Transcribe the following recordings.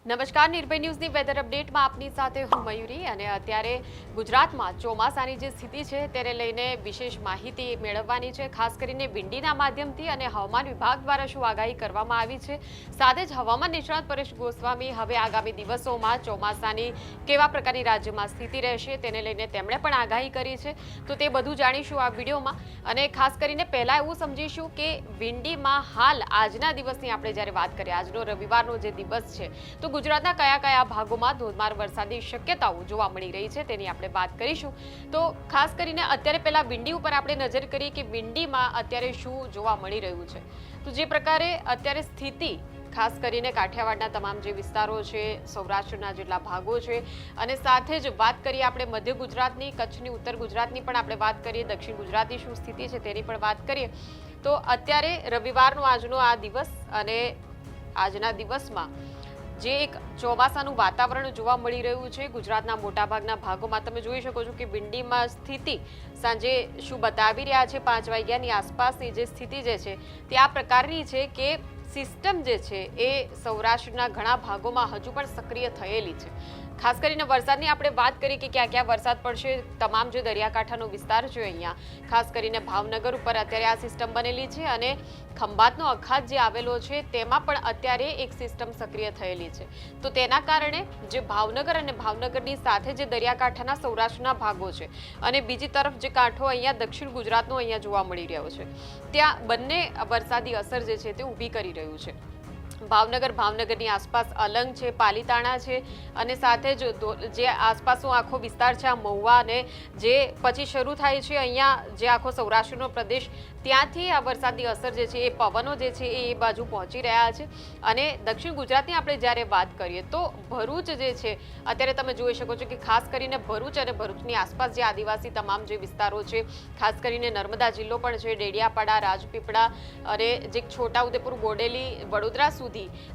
નમસ્કાર નિર્ભય ન્યૂઝની વેધર અપડેટમાં આપની સાથે હું મયુરી અને અત્યારે ગુજરાતમાં ચોમાસાની જે સ્થિતિ છે તેને લઈને વિશેષ માહિતી મેળવવાની છે, ખાસ કરીને વિંડીના માધ્યમથી અને હવામાન વિભાગ દ્વારા શું આગાહી કરવામાં આવી છે। સાથે જ હવામાન નિષ્ણાત પરેશ ગોસ્વામી હવે આગામી દિવસોમાં ચોમાસાની કેવા પ્રકારની રાજ્યમાં સ્થિતિ રહેશે તેને લઈને તેમણે પણ આગાહી કરી છે, તો તે બધું જાણીશું આ વિડીયોમાં। અને ખાસ કરીને પહેલા એવું સમજીશું કે વિંડીમાં હાલ આજના દિવસની આપણે જ્યારે વાત કરીએ, આજનો રવિવારનો જે દિવસ છે તો ગુજરાતના કયા કયા ભાગોમાં ધોધમાર વરસાદની શક્યતાઓ જોવા મળી રહી છે તેની આપણે વાત કરીશું। તો ખાસ કરીને અત્યારે પહેલા વિંડી ઉપર આપણે નજર કરીએ કે વિંડીમાં અત્યારે શું જોવા મળી રહ્યું છે। તો જે પ્રકારે અત્યારે સ્થિતિ ખાસ કરીને કાઠિયાવાડના તમામ જે વિસ્તારો છે, સૌરાષ્ટ્રના જેટલા ભાગો છે અને સાથે જ વાત કરીએ આપણે મધ્ય ગુજરાતની, કચ્છની, ઉત્તર ગુજરાતની પણ આપણે વાત કરીએ, દક્ષિણ ગુજરાતની શું સ્થિતિ છે તેની પણ વાત કરીએ તો અત્યારે રવિવારનો આજનો આ દિવસ અને આજના દિવસમાં જે એક ચોમાસાનું વાતાવરણ જોવા મળી રહ્યું છે ગુજરાતના મોટાભાગના ભાગોમાં। તમે જોઈ શકો છો કે વિંડીમાં સ્થિતિ સાંજે શું બતાવી રહ્યા છે, 5 વાગ્યાની આસપાસની જે સ્થિતિ જે છે તે આ પ્રકારની છે કે સિસ્ટમ જે છે એ સૌરાષ્ટ્રના ઘણા ભાગોમાં હજુ પણ સક્રિય થયેલી છે। ખાસ કરીને વરસાદની આપણે વાત કરીએ કે ક્યાં ક્યાં વરસાદ પડશે, તમામ જે દરિયાકાંઠાનો વિસ્તાર છે અહીંયા ખાસ કરીને ભાવનગર ઉપર અત્યારે આ સિસ્ટમ બનેલી છે અને ખંભાતનો અખાત જે આવેલો છે તેમાં પણ અત્યારે એક સિસ્ટમ સક્રિય થયેલી છે, તો તેના કારણે જે ભાવનગર અને ભાવનગરની સાથે જે દરિયાકાંઠાના સૌરાષ્ટ્રના ભાગો છે અને બીજી તરફ જે કાંઠો અહીંયા દક્ષિણ ગુજરાતનો અહીંયા જોવા મળી રહ્યો છે ત્યાં બંને વરસાદી અસર જે છે તે ઊભી કરી રહ્યું છે। ભાવનગરની આસપાસ અલંગ છે, પાલીતાણા છે અને સાથે જ જે આસપાસનો આખો વિસ્તાર છે આ મહુવા અને જે પછી શરૂ થાય છે અહીંયા જે આખો સૌરાષ્ટ્રનો પ્રદેશ ત્યાંથી આ વરસાદની અસર જે છે એ પવનો જે છે એ બાજુ પહોંચી રહ્યા છે। અને દક્ષિણ ગુજરાતની આપણે જ્યારે વાત કરીએ તો ભરૂચ જે છે અત્યારે તમે જોઈ શકો છો કે ખાસ કરીને ભરૂચ અને ભરૂચની આસપાસ જે આદિવાસી તમામ જે વિસ્તારો છે, ખાસ કરીને નર્મદા જિલ્લો પણ છે, ડેડિયાપાડા, રાજપીપળા અને જે છોટાઉદેપુર, બોડેલી, વડોદરા સુધી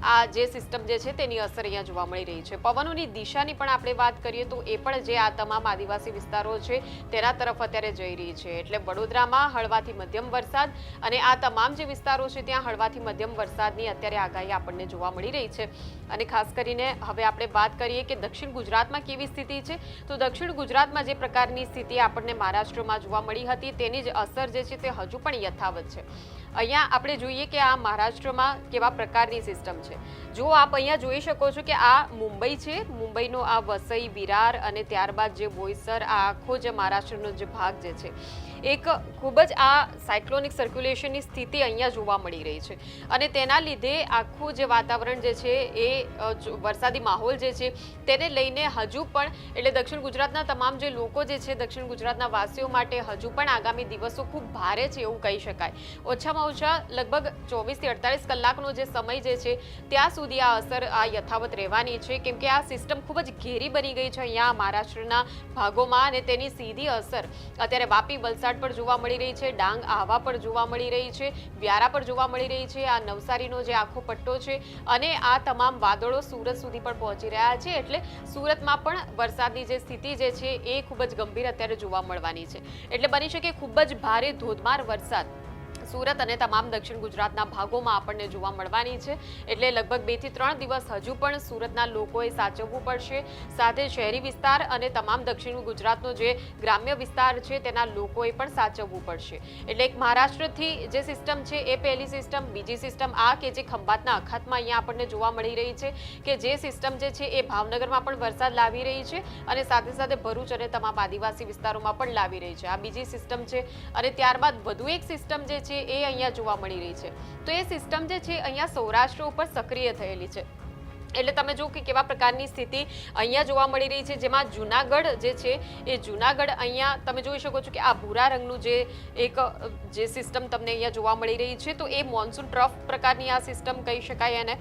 આ જે સિસ્ટમ જે છે તેની અસર અહીંયા જોવા મળી રહી છે। પવનોની દિશાની પણ આપણે વાત કરીએ તો એ પણ જે આ તમામ આદિવાસી વિસ્તારો છે તેના તરફ અત્યારે જઈ રહી છે, એટલે વડોદરામાં હળવાથી મધ્યમ વરસાદ અને આ તમામ જે વિસ્તારો છે ત્યાં હળવાથી મધ્યમ વરસાદની અત્યારે આગાહી આપણને જોવા મળી રહી છે। અને ખાસ કરીને હવે આપણે વાત કરીએ કે દક્ષિણ ગુજરાતમાં કેવી સ્થિતિ છે, તો દક્ષિણ ગુજરાતમાં જે પ્રકારની સ્થિતિ આપણને મહારાષ્ટ્રમાં જોવા મળી હતી તેની જ અસર જે છે તે હજુ પણ યથાવત છે। અહીંયા આપણે જોઈએ કે આ મહારાષ્ટ્રમાં કેવા પ્રકારની સિસ્ટમ છે। જો આપ અહીંયા જોઈ શકો છો કે આ મુંબઈ છે, મુંબઈનો આ વસઈ, વિરાર અને ત્યારબાદ જે બોઈસર, આ આખો જે મહારાષ્ટ્રનો જે ભાગ જે છે એક ખૂબ જ આ સાયક્લોનિક સર્ક્યુલેશનની સ્થિતિ અહીંયા જોવા મળી રહી છે અને તેના લીધે આખું જે વાતાવરણ જે છે એ વરસાદી માહોલ જે છે તેને લઈને હજુ પણ એટલે દક્ષિણ ગુજરાતના તમામ જે લોકો જે છે, દક્ષિણ ગુજરાતના વાસીઓ માટે હજુ પણ આગામી દિવસો ખૂબ ભારે છે એવું કહી શકાય। ઓછામાં ઓછા લગભગ 24 થી 48 કલાકનો જે સમય જે છે ત્યાં સુધી આ અસર આ યથાવત રહેવાની છે, કેમ કે આ સિસ્ટમ ખૂબ જ ઘેરી બની ગઈ છે અહીંયા મહારાષ્ટ્રના ભાગોમાં અને તેની સીધી અસર અત્યારે વાપી, વલસાડ પર જોવા મળી રહી છે, ડાંગ, આહવા પર જોવા મળી રહી છે, વ્યારા પર જોવા મળી રહી છે, આ નવસારીનો જે આખો પટ્ટો છે અને આ તમામ વાદળો સુરત સુધી પણ પહોંચી રહ્યા છે, એટલે સુરતમાં પણ વરસાદની જે સ્થિતિ જે છે એ ખૂબ જ ગંભીર અત્યારે જોવા મળવાની છે। એટલે બની શકે ખૂબ જ ભારે ધોધમાર વરસાદ સુરત અને તમામ દક્ષિણ ગુજરાતના ભાગોમાં આપણને જોવા મળવાની છે, એટલે લગભગ 2 થી 3 દિવસ હજુ પણ સુરતના લોકોએ સાચવવું પડશે, સાથે શહેરી વિસ્તાર અને તમામ દક્ષિણ ગુજરાતનો જે ગ્રામ્ય વિસ્તાર છે તેના લોકોએ પણ સાચવવું પડશે। એટલે એક મહારાષ્ટ્રથી જે સિસ્ટમ છે એ પહેલી સિસ્ટમ, બીજી સિસ્ટમ આ કે જે ખંભાતના અખાતમાં અહીંયા આપણને જોવા મળી રહી છે કે જે સિસ્ટમ જે છે એ ભાવનગરમાં પણ વરસાદ લાવી રહી છે અને સાથે સાથે ભરૂચ અને તમામ આદિવાસી વિસ્તારોમાં પણ લાવી રહી છે, આ બીજી સિસ્ટમ છે। અને ત્યારબાદ વધુ એક સિસ્ટમ જે છે એ અહીંયા જોવા મળી રહી છે, તો એ સિસ્ટમ જે છે અહીંયા સૌરાષ્ટ્ર ઉપર સક્રિય થયેલી છે, એટલે તમે જો કે કેવા પ્રકારની સ્થિતિ અહીંયા જોવા મળી રહી છે, જેમાં જુનાગઢ જે છે એ જુનાગઢ અહીંયા તમે જોઈ શકો છો કે આ ભૂરા રંગનું જે સિસ્ટમ તમને અહીંયા જોવા મળી રહી છે તો એ મોન્સૂન ટ્રફ પ્રકારની આ સિસ્ટમ કહી શકાય એને।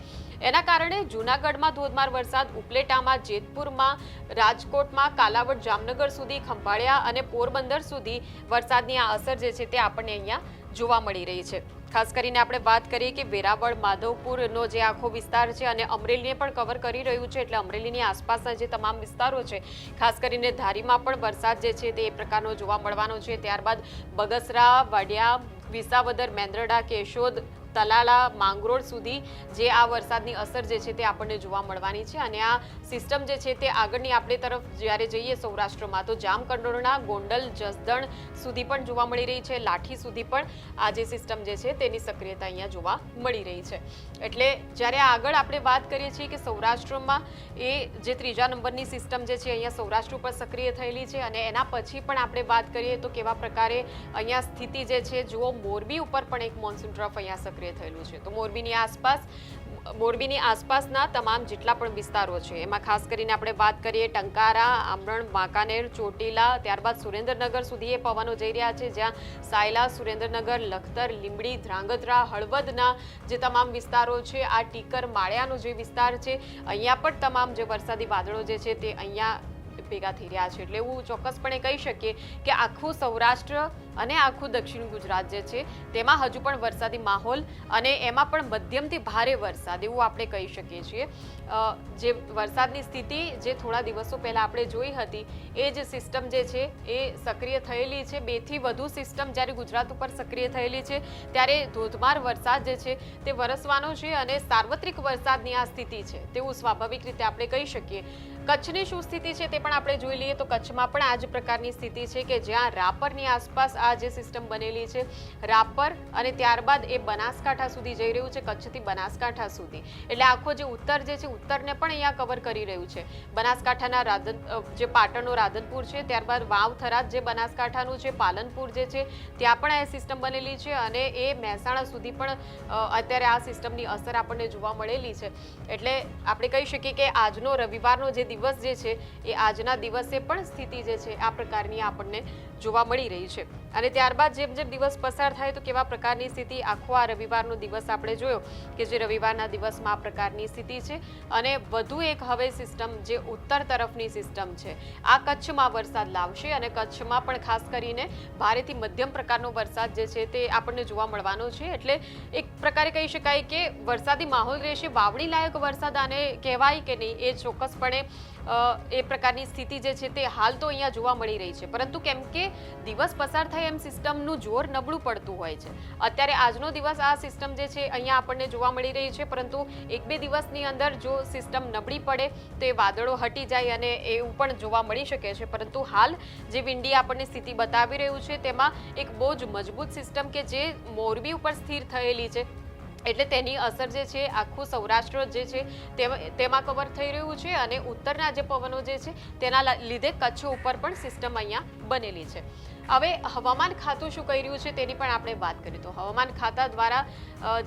એના કારણે જુનાગઢમાં ધોધમાર વરસાદ, ઉપલેટામાં, જેતપુરમાં, રાજકોટમાં, કાલાવડ, જામનગર સુધી, ખંભાળિયા અને પોરબંદર સુધી વરસાદની આ અસર જે છે તે આપણને અહીંયા જોવા મળી રહી છે। ખાસ કરીને આપણે વાત કરીએ કે વેરાવળ, માધવપુરનો જે આખો વિસ્તાર છે અને અમરેલીને પણ કવર કરી રહ્યું છે, એટલે અમરેલીની આસપાસના જે તમામ વિસ્તારો છે, ખાસ કરીને ધારીમાં પણ વરસાદ જે છે તે એ પ્રકારનો જોવા મળવાનો છે। ત્યારબાદ બગસરા, વાડિયા, વિસાવદર, મેંદરડા, કેશોદ, તલાલા માંગરોળ સુધી જે આ વરસાદની અસર જે છે તે આપણને જોવા મળવાની છે અને આ સિસ્ટમ જે છે તે આગળની આપણી તરફ જ્યારે જઈએ સૌરાષ્ટ્રમાં તો જામકંડોરણા, ગોંડલ, જસદણ સુધી પણ જોવા મળી રહી છે, લાઠી સુધી પણ આ જે સિસ્ટમ જે છે તેની સક્રિયતા અહીંયા જોવા મળી રહી છે. એટલે જ્યારે આગળ આપણે વાત કરીએ છીએ કે સૌરાષ્ટ્રમાં એ જે ત્રીજા નંબરની સિસ્ટમ જે છે અહીંયા સૌરાષ્ટ્ર ઉપર સક્રિય થયેલી છે અને એના પછી પણ આપણે વાત કરીએ તો કેવા પ્રકારે અહીંયા સ્થિતિ જે છે જુઓ, મોરબી ઉપર પણ એક મોન્સૂન ટ્રફ અહીંયા સક્રિય થયેલું છે. તો મોરબીની આસપાસના તમામ જેટલા પણ વિસ્તારો છે એમાં ખાસ કરીને આપણે વાત કરીએ ટંકારા, આમરણ, વાંકાનેર, ચોટીલા, ત્યારબાદ સુરેન્દ્રનગર સુધી એ પવનો જઈ રહ્યા છે, જ્યાં સાયલા, સુરેન્દ્રનગર, લખતર, લીંબડી, ધ્રાંગધ્રા, હળવદના જે તમામ વિસ્તારો છે, આ ટીકર, માળિયાનો જે વિસ્તાર છે, અહીંયા પણ તમામ જે વરસાદી વાદળો જે છે તે અહીંયા ભેગા થઈ રહ્યા છે. એટલે એવું ચોક્કસપણે કહી શકીએ કે આખું સૌરાષ્ટ્ર અને આખું દક્ષિણ ગુજરાત જે છે તેમાં હજુ પણ વરસાદી માહોલ અને એમાં પણ મધ્યમથી ભારે વરસાદ એવું આપણે કહી શકીએ છીએ. જે વરસાદની સ્થિતિ જે થોડા દિવસો પહેલા આપણે જોઈ હતી એ જ સિસ્ટમ જે છે એ સક્રિય થયેલી છે. 2 થી વધુ સિસ્ટમ જ્યારે ગુજરાત ઉપર સક્રિય થયેલી છે ત્યારે ધોધમાર વરસાદ જે છે તે વરસવાનો છે અને સાર્વત્રિક વરસાદની આ સ્થિતિ છે તેવું સ્વાભાવિક રીતે આપણે કહી શકીએ. કચ્છની શું સ્થિતિ છે તે પણ આપણે જોઈ લઈએ તો કચ્છમાં પણ આ જ પ્રકારની સ્થિતિ છે કે જ્યાં રાપરની આસપાસ આ જે સિસ્ટમ બનેલી છે, રાપર અને ત્યારબાદ એ બનાસકાંઠા સુધી જઈ રહ્યું છે, કચ્છથી બનાસકાંઠા સુધી. એટલે આખો જે ઉત્તર જે છે ઉત્તરને પણ અહીંયા કવર કરી રહ્યું છે. બનાસકાંઠાના જે પાટણનો રાધનપુર છે, ત્યારબાદ વાવ થરાદ જે બનાસકાંઠાનું છે, પાલનપુર જે છે ત્યાં પણ આ સિસ્ટમ બનેલી છે અને એ મહેસાણા સુધી પણ અત્યારે આ સિસ્ટમની અસર આપણને જોવા મળેલી છે. એટલે આપણે કહી શકીએ કે આજનો રવિવારનો જે દિવસ જે છે એ આજના દિવસે પણ સ્થિતિ જે છે આ પ્રકારની આપણને જોવા મળી રહી છે. અને ત્યારબાદ જેમ જેમ દિવસ પસાર થાય તો કેવા પ્રકારની સ્થિતિ, આખો આ રવિવારનો દિવસ આપણે જોયો કે જે રવિવારના દિવસમાં આ પ્રકારની સ્થિતિ છે અને વધુ એક હવે સિસ્ટમ જે ઉત્તર તરફની સિસ્ટમ છે આ કચ્છમાં વરસાદ લાવશે અને કચ્છમાં પણ ખાસ કરીને ભારેથી મધ્યમ પ્રકારનો વરસાદ જે છે તે આપણને જોવા મળવાનો છે. એટલે એક પ્રકારે કહી શકાય કે વરસાદી માહોલ રહેશે. વાવણી લાયક વરસાદ આને કહેવાય કે નહીં એ ચોક્કસપણે એ પ્રકારની સ્થિતિ જે છે તે હાલ તો અહીંયા જોવા મળી રહી છે, પરંતુ કેમ કે દિવસ પસાર થાય એમ સિસ્ટમનું જોર નબળું પડતું હોય છે. અત્યારે આજનો દિવસ આ સિસ્ટમ જે છે અહીંયા આપણને જોવા મળી રહી છે, પરંતુ 1-2 દિવસની અંદર જો સિસ્ટમ નબળી પડે તો એ વાદળો હટી જાય અને એવું પણ જોવા મળી શકે છે. પરંતુ હાલ જે વિંડી આપણને સ્થિતિ બતાવી રહ્યું છે તેમાં એક બહુ જ મજબૂત સિસ્ટમ કે જે મોરબી ઉપર સ્થિર થયેલી છે એટલે તેની અસર જે છે આખું સૌરાષ્ટ્ર જે છે તેમાં કવર થઈ રહ્યું છે અને ઉત્તરના જે પવનો જે છે તેના લીધે કચ્છ ઉપર પણ સિસ્ટમ અહીંયા બનેલી છે. હવે હવામાન ખાતું શું કહી રહ્યું છે તેની પણ આપણે વાત કરીએ તો હવામાન ખાતા દ્વારા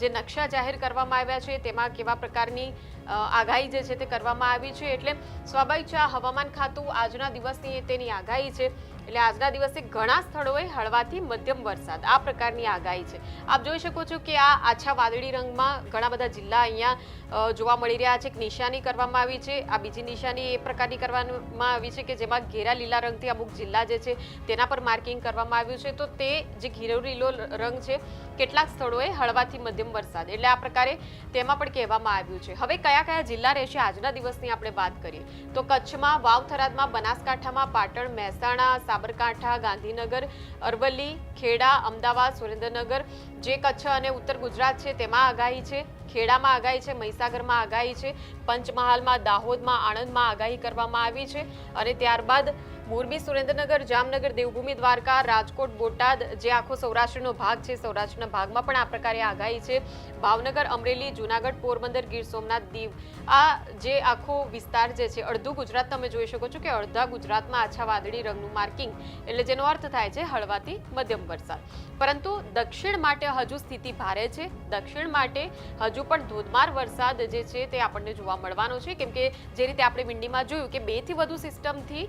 જે નકશા જાહેર કરવામાં આવ્યા છે તેમાં કેવા પ્રકારની આગાહી જે છે તે કરવામાં આવી છે. એટલે સ્વાભાવિક છે આ હવામાન ખાતું આજના દિવસની તેની આગાહી છે. એટલે આજના દિવસે ઘણા સ્થળોએ હળવાથી મધ્યમ વરસાદ આ પ્રકારની આગાહી છે. આપ જોઈ શકો છો કે આ આછા વાદળી રંગમાં ઘણા બધા જિલ્લા અહીંયા જોવા મળી રહ્યા છે. એક નિશાની કરવામાં આવી છે. આ બીજી નિશાની એ પ્રકારની કરવામાં આવી છે કે જેમાં ઘેરા લીલા રંગથી અમુક જિલ્લા જે છે તેના પર માર્કિંગ કરવામાં આવ્યું છે. તો તે જે ઘેરો લીલો રંગ છે કેટલાક સ્થળોએ હળવાથી મધ્યમ વરસાદ એટલે આ પ્રકારે તેમાં પણ કહેવામાં આવ્યું છે. હવે કયા કયા જિલ્લા રહેશે આજના દિવસની આપણે વાત કરીએ તો કચ્છમાં, વાવ થરાદમાં, બનાસકાંઠામાં, પાટણ, મહેસાણા, સાબરકાંઠા, ગાંધીનગર, અરવલ્લી, ખેડા, અમદાવાદ, સુરેન્દ્રનગર, જે કચ્છ અને ઉત્તર ગુજરાત છે તેમાં આગાહી છે. ખેડામાં આગાહી છે, મહીસાગરમાં આગાહી છે, પંચમહાલમાં, દાહોદમાં, આણંદમાં આગાહી કરવામાં આવી છે અને ત્યારબાદ મોરબી, સુરેન્દ્રનગર, જામનગર, દેવભૂમિ દ્વારકા, રાજકોટ, બોટાદ જે આખો સૌરાષ્ટ્રનો ભાગ છે સૌરાષ્ટ્રના ભાગમાં પણ આ પ્રકારે આગાહી છે. ભાવનગર, અમરેલી, જૂનાગઢ, પોરબંદર, ગીર સોમનાથ, દીવ આ જે આખો વિસ્તાર જે છે અડધું ગુજરાત તમે જોઈ શકો છો કે અડધા ગુજરાતમાં આછા વાદળી રંગનું માર્કિંગ એટલે જેનો અર્થ થાય છે હળવાથી મધ્યમ વરસાદ. પરંતુ દક્ષિણ માટે હજુ સ્થિતિ ભારે છે. દક્ષિણ માટે હજુ પણ ધોધમાર વરસાદ જે છે તે આપણને જોવા મળવાનો છે કેમ કે જે રીતે આપણે વિંડીમાં જોયું કે 2 થી વધુ સિસ્ટમથી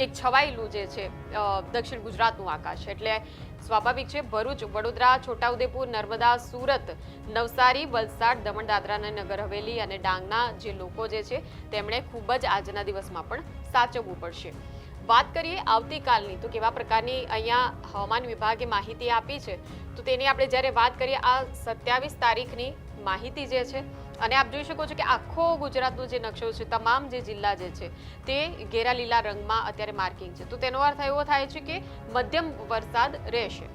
એક છવાયેલું જે છે દક્ષિણ ગુજરાતનું આકાશ એટલે સ્વાભાવિક છે ભરૂચ, વડોદરા, છોટાઉદેપુર, નર્મદા, સુરત, નવસારી, વલસાડ, દમણ, દાદરા અને નગર હવેલી અને ડાંગના જે લોકો જે છે તેમણે ખૂબ જ આજના દિવસમાં પણ સાચવવું પડશે. વાત કરીએ આવતીકાલની તો કેવા પ્રકારની અહીંયા હવામાન વિભાગે માહિતી આપી છે તો તેની આપણે જ્યારે વાત કરીએ આ 27 તારીખની માહિતી જે છે અને આપ જોઈ શકો છો કે આખો ગુજરાતનો જે નકશો છે તમામ જે જિલ્લા જે છે તે ઘેરા લીલા રંગમાં અત્યારે માર્કિંગ છે. તો તેનો અર્થ એવો થાય છે કે મધ્યમ વરસાદ રહેશે.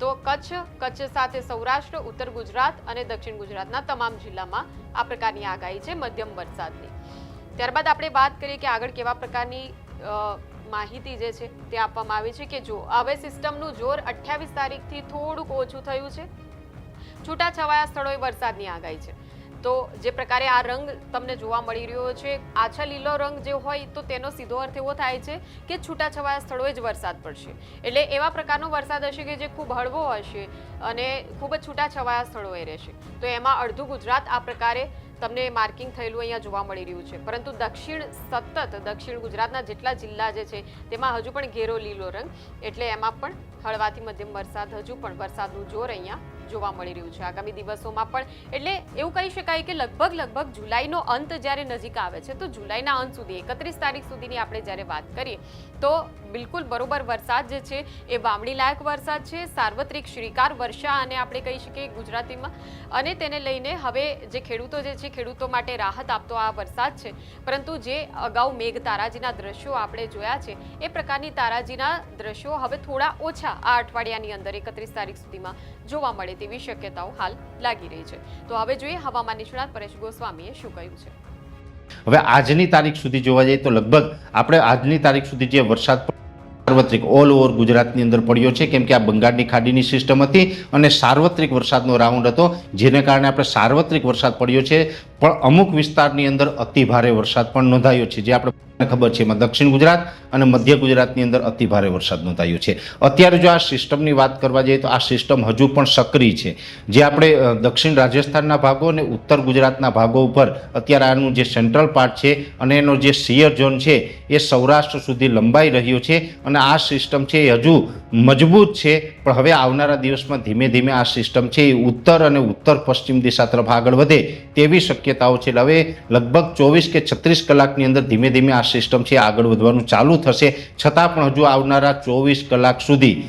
તો કચ્છ સાથે સૌરાષ્ટ્ર, ઉત્તર ગુજરાત અને દક્ષિણ ગુજરાતના તમામ જિલ્લામાં આ પ્રકારની આગાહી છે મધ્યમ વરસાદની. ત્યારબાદ આપણે વાત કરીએ કે આગળ કેવા પ્રકારની માહિતી જે છે તે આપવામાં આવી છે કે જો હવે સિસ્ટમનું જોર 28 તારીખથી થોડુંક ઓછું થયું છે. છૂટાછવાયા સ્થળોએ વરસાદની આગાહી છે. તો જે પ્રકારે આ રંગ તમને જોવા મળી રહ્યો છે, આછા લીલો રંગ જે હોય તો તેનો સીધો અર્થ એવો થાય છે કે છૂટાછવાયા સ્થળોએ જ વરસાદ પડશે. એટલે એવા પ્રકારનો વરસાદ હશે કે જે ખૂબ હળવો હશે અને ખૂબ જ છૂટાછવાયા સ્થળોએ રહેશે. તો એમાં અડધું ગુજરાત આ પ્રકારે તમને માર્કિંગ થયેલું અહીંયા જોવા મળી રહ્યું છે. પરંતુ દક્ષિણ ગુજરાતના જેટલા જિલ્લા જે છે તેમાં હજુ પણ ઘેરો લીલો રંગ, એટલે એમાં પણ હળવાથી મધ્યમ વરસાદ, હજુ પણ વરસાદનું જોર અહીંયા જોવા મળી રહ્યું છે આગામી દિવસોમાં પણ. એટલે એવું કહી શકાય કે લગભગ જુલાઈનો અંત જ્યારે નજીક આવે છે તો જુલાઈના અંત સુધી 31 તારીખ સુધીની આપણે જ્યારે વાત કરીએ તો બિલકુલ બરોબર વરસાદ જે છે એ વાવણી લાયક વરસાદ છે. સાર્વત્રિક શ્રીકાર વર્ષા અને આપણે કહી શકીએ ગુજરાતીમાં, અને તેને લઈને હવે જે ખેડૂતો જે છે ખેડૂતો માટે રાહત આપતો આ વરસાદ છે. પરંતુ જે અગાઉ મેઘ તારાજીના દ્રશ્યો આપણે જોયા છે એ પ્રકારની તારાજીના દ્રશ્યો હવે થોડા ઓછા આ અઠવાડિયાની અંદર 31 તારીખ સુધીમાં જોવા મળે તેવી શક્યતાઓ હાલ લાગી રહી છે. તો હવે જોઈએ હવામાન નિષ્ણાત પરેશ ગોસ્વામીએ શું કહ્યું છે. હવે આજની તારીખ સુધી જોવા જઈએ તો લગભગ આપણે આજની તારીખ સુધી જે વરસાદ સાર્વત્રિક ઓલ ઓવર ગુજરાતની અંદર પડ્યો છે, કેમ કે આ બંગાળની ખાડીની સિસ્ટમ હતી અને સાર્વત્રિક વરસાદનો રાઉન્ડ હતો, જેને કારણે આપણે સાર્વત્રિક વરસાદ પડ્યો છે. પણ અમુક વિસ્તારની અંદર અતિ ભારે વરસાદ પણ નોંધાયો છે, જે આપણે ખબર છે એમાં દક્ષિણ ગુજરાત અને મધ્ય ગુજરાતની અંદર અતિ ભારે વરસાદ નોંધાયો છે. અત્યારે જો આ સિસ્ટમની વાત કરવા જઈએ તો આ સિસ્ટમ હજુ પણ સક્રિય છે. જે આપણે દક્ષિણ રાજસ્થાનના ભાગો અને ઉત્તર ગુજરાતના ભાગો ઉપર અત્યારે આનું જે સેન્ટ્રલ પાર્ટ છે અને એનો જે સિયર ઝોન છે એ સૌરાષ્ટ્ર સુધી લંબાઈ રહ્યો છે. અને આ સિસ્ટમ છે એ હજુ મજબૂત છે, પણ હવે આવનારા દિવસમાં ધીમે ધીમે આ સિસ્ટમ છે એ ઉત્તર અને ઉત્તર પશ્ચિમ દિશા તરફ આગળ વધે તેવી શક્યતાઓ છે. હવે લગભગ 24 કે 36 કલાકની અંદર ધીમે ધીમે આ સિસ્ટમ છે આગળ વધવાનું ચાલુ થશે. છતાં પણ હજુ આવનારા 24 કલાક સુધી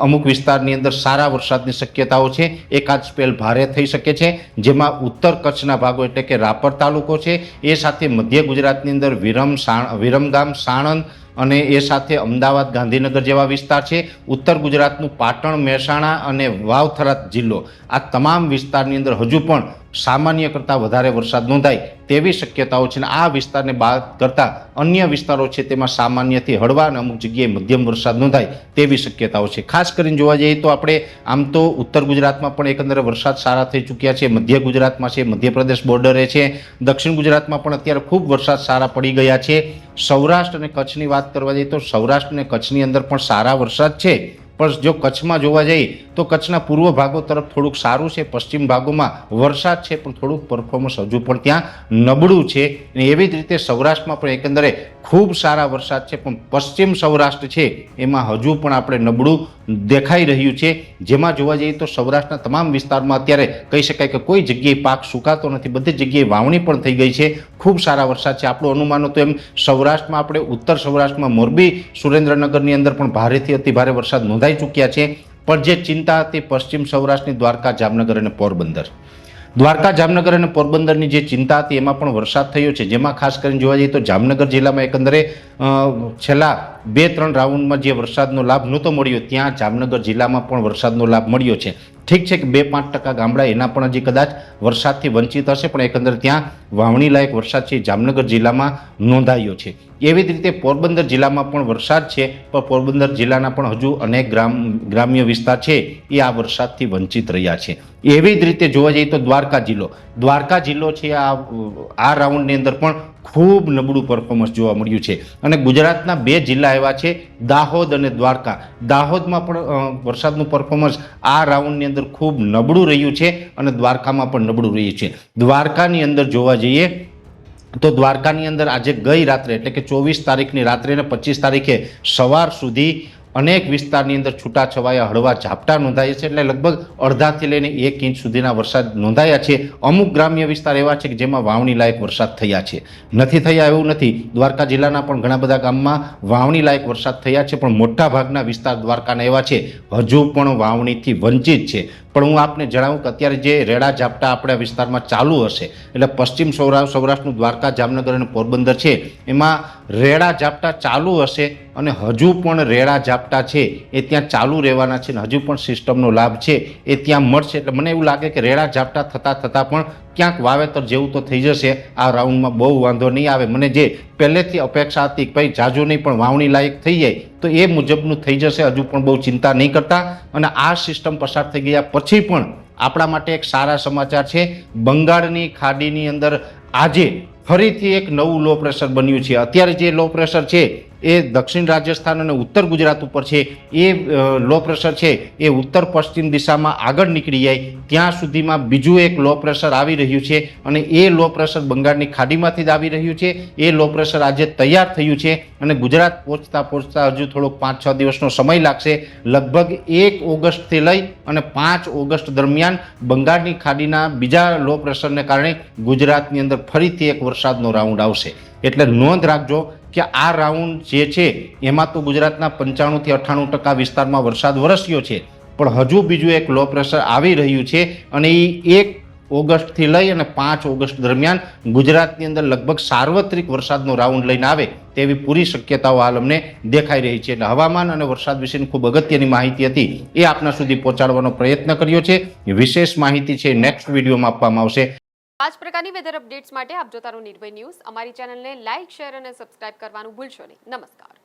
અમુક વિસ્તારની અંદર સારા વરસાદની શક્યતાઓ છે. એકાદ સ્પેલ ભારે થઈ શકે છે, જેમાં ઉત્તર કચ્છના ભાગો એટલે કે રાપર તાલુકો છે, એ સાથે મધ્ય ગુજરાતની અંદર વિરમગામ, સાણંદ અને એ સાથે અમદાવાદ, ગાંધીનગર જેવા વિસ્તાર છે. ઉત્તર ગુજરાતનું પાટણ, મહેસાણા અને વાવ-થરાદ જિલ્લો, આ તમામ વિસ્તારની અંદર હજુ પણ સામાન્ય કરતાં વધારે વરસાદ નોંધાય તેવી શક્યતાઓ છે. આ વિસ્તારને બાદ કરતાં અન્ય વિસ્તારો છે તેમાં સામાન્યથી હળવા અને અમુક જગ્યાએ મધ્યમ વરસાદ નોંધાય તેવી શક્યતાઓ છે. ખાસ કરીને જોવા જઈએ તો આપણે આમ તો ઉત્તર ગુજરાતમાં પણ એકંદરે વરસાદ સારા થઈ ચૂક્યા છે. મધ્ય ગુજરાતમાં છે, મધ્યપ્રદેશ બોર્ડરે છે. દક્ષિણ ગુજરાતમાં પણ અત્યારે ખૂબ વરસાદ સારા પડી ગયા છે. સૌરાષ્ટ્ર અને કચ્છની વાત કરવા જઈએ તો સૌરાષ્ટ્ર અને કચ્છની અંદર પણ સારા વરસાદ છે. પણ જો કચ્છમાં જોવા જઈએ તો કચ્છના પૂર્વ ભાગો તરફ થોડુંક સારું છે, પશ્ચિમ ભાગોમાં વરસાદ છે પણ થોડુંક પરફોર્મન્સ હજુ પણ ત્યાં નબળું છે. અને એવી જ રીતે સૌરાષ્ટ્રમાં પણ એકંદરે ખૂબ સારા વરસાદ છે, પણ પશ્ચિમ સૌરાષ્ટ્ર છે એમાં હજુ પણ આપણે નબળું દેખાઈ રહ્યું છે. જેમાં જોવા જઈએ તો સૌરાષ્ટ્રના તમામ વિસ્તારમાં અત્યારે કહી શકાય કે કોઈ જગ્યાએ પાક સુકાતો નથી, બધી જગ્યાએ વાવણી પણ થઈ ગઈ છે. ખૂબ સારા વરસાદ છે. આપણું અનુમાન હતું એમ સૌરાષ્ટ્રમાં આપણે ઉત્તર સૌરાષ્ટ્રમાં મોરબી, સુરેન્દ્રનગરની અંદર પણ ભારેથી અતિ ભારે વરસાદ નોંધાઈ ચૂક્યા છે. પણ જે ચિંતા હતી પશ્ચિમ સૌરાષ્ટ્રની દ્વારકા, જામનગર અને પોરબંદર. દ્વારકા, જામનગર અને પોરબંદરની જે ચિંતા હતી એમાં પણ વરસાદ થયો છે. જેમાં ખાસ કરીને જોવા જઈએ તો જામનગર જિલ્લામાં એકંદરે છેલ્લા 2-3 રાઉન્ડમાં જે વરસાદનો લાભ નહોતો મળ્યો, ત્યાં જામનગર જિલ્લામાં પણ વરસાદનો લાભ મળ્યો છે. ઠીક છે કે 2-5% ગામડા એના પણ હજી કદાચ વરસાદથી વંચિત હશે, પણ એકંદર ત્યાં વાવણી લાયક વરસાદ છે જામનગર જિલ્લામાં નોંધાયો છે. એવી જ રીતે પોરબંદર જિલ્લામાં પણ વરસાદ છે, પણ પોરબંદર જિલ્લાના પણ હજુ અનેક ગ્રામ્ય વિસ્તાર છે એ આ વરસાદથી વંચિત રહ્યા છે. એવી જ રીતે જોવા જઈએ તો દ્વારકા જિલ્લો છે આ રાઉન્ડની અંદર પણ ખૂબ નબળું પરફોર્મન્સ જોવા મળ્યું છે. અને ગુજરાતના 2 જિલ્લા એવા છે, દાહોદ અને દ્વારકા. દાહોદમાં પણ વરસાદનું પરફોર્મન્સ આ રાઉન્ડની અંદર ખૂબ નબળું રહ્યું છે અને દ્વારકામાં પણ નબળું રહ્યું છે. દ્વારકાની અંદર જોવા જઈએ તો દ્વારકાની અંદર આજે ગઈ રાત્રે એટલે કે 24 તારીખની રાત્રે અને 25 તારીખે સવાર સુધી અનેક વિસ્તારની અંદર છૂટાછવાયા હળવા ઝાપટા નોંધાયા છે. એટલે લગભગ અડધાથી લઈને 1 ઇંચ સુધીના વરસાદ નોંધાયા છે. અમુક ગ્રામ્ય વિસ્તાર એવા છે કે જેમાં વાવણી લાયક વરસાદ થયા છે. નથી થયા એવું નથી, દ્વારકા જિલ્લાના પણ ઘણા બધા ગામમાં વાવણી લાયક વરસાદ થયા છે, પણ મોટા ભાગના વિસ્તાર દ્વારકાના એવા છે હજુ પણ વાવણીથી વંચિત છે. પણ પણ હું આપને જણાવું કે અત્યારે જે રેડા ઝાપટા આપણા વિસ્તારમાં ચાલુ હશે, એટલે પશ્ચિમ સૌરાષ્ટ્રનું દ્વારકા, જામનગર અને પોરબંદર છે એમાં રેડા ઝાપટા ચાલુ હશે અને હજુ પણ રેડા ઝાપટા છે એ ત્યાં ચાલુ રહેવાના છે અને હજુ પણ સિસ્ટમનો લાભ છે એ ત્યાં મળશે. એટલે મને એવું લાગે કે રેડા ઝાપટા થતાં પણ ક્યાંક વાવેતર જેવું તો થઈ જશે. આ રાઉન્ડમાં બહુ વાંધો નહીં આવે. મને જે પહેલેથી અપેક્ષા હતી કે ભાઈ જાજુ નહીં પણ વાવણી લાયક થઈ જાય તો એ મુજબનું થઈ જશે. હજુ પણ બહુ ચિંતા નહીં કરતા. અને આ સિસ્ટમ પસાર થઈ ગયા પછી પણ આપણા માટે એક સારા સમાચાર છે. બંગાળની ખાડીની અંદર આજે ફરીથી એક નવું લો પ્રેશર બન્યું છે. અત્યારે જે લો પ્રેશર છે એ દક્ષિણ રાજસ્થાન અને ઉત્તર ગુજરાત ઉપર છે. એ લો પ્રેશર છે એ ઉત્તર પશ્ચિમ દિશામાં આગળ નીકળી જાય ત્યાં સુધીમાં બીજું એક લો પ્રેશર આવી રહ્યું છે અને એ લો પ્રેશર બંગાળની ખાડીમાંથી જ આવી રહ્યું છે. એ લો પ્રેશર આજે તૈયાર થયું છે અને ગુજરાત પહોંચતા હજુ થોડોક 5-6 દિવસનો સમય લાગશે. લગભગ 1 ઓગસ્ટથી લઈ અને 5 ઓગસ્ટ દરમિયાન બંગાળની ખાડીના બીજા લો પ્રેશરને કારણે ગુજરાતની અંદર ફરીથી એક વરસાદનો રાઉન્ડ આવશે. એટલે નોંધ રાખજો કે આ રાઉન્ડ જે છે એમાં તો ગુજરાતના 95 થી 98% વિસ્તારમાં વરસાદ વરસ્યો છે, પણ હજુ બીજું એક લો પ્રેશર આવી રહ્યું છે અને એ 1 ઓગસ્ટથી લઈ અને 5 ઓગસ્ટ દરમિયાન ગુજરાતની અંદર લગભગ સાર્વત્રિક વરસાદનો રાઉન્ડ લઈને આવે તેવી પૂરી શક્યતાઓ હાલ અમને દેખાઈ રહી છે. એટલે હવામાન અને વરસાદ વિશેની ખૂબ અગત્યની માહિતી હતી એ આપના સુધી પહોંચાડવાનો પ્રયત્ન કર્યો છે. વિશેષ માહિતી છે નેક્સ્ટ વિડીયોમાં આપવામાં આવશે. આ જ પ્રકારની વેધર અપડેટ્સ માટે આપ જોતા રહો નિર્ભય ન્યૂઝ. અમારી ચેનલને લાઇક, શેર અને સબસ્ક્રાઇબ કરવાનું ભૂલશો નહીં. નમસ્કાર.